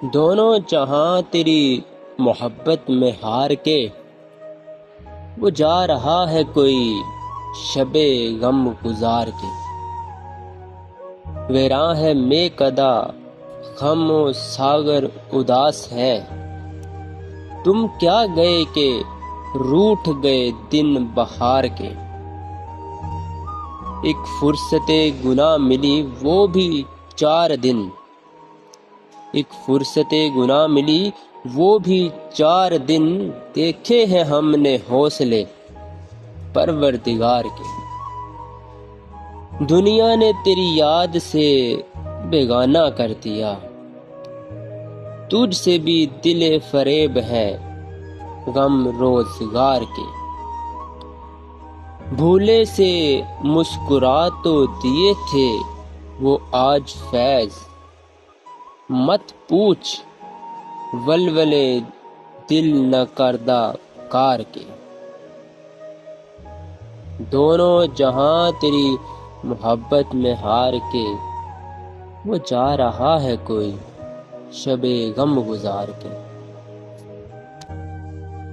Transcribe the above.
دونوں جہاں تیری محبت میں ہار کے، وہ جا رہا ہے کوئی شب غم گزار کے۔ ویراں ہے میں کدا غم و ساغر اداس ہے، تم کیا گئے کہ روٹھ گئے دن بہار کے۔ ایک فرصت گناہ ملی وہ بھی 4 دن، ایک فرصت گناہ ملی وہ بھی 4 دن، دیکھے ہیں ہم نے حوصلے پروردگار کے۔ دنیا نے تیری یاد سے بیگانہ کر دیا، تجھ سے بھی دل فریب ہے غم روزگار کے۔ بھولے سے مسکرا تو دیے تھے وہ آج فیض، مت پوچھ ولولے دل نہ کردہ کار کے۔ دونوں جہاں تیری محبت میں ہار کے، وہ جا رہا ہے کوئی شب غم گزار کے۔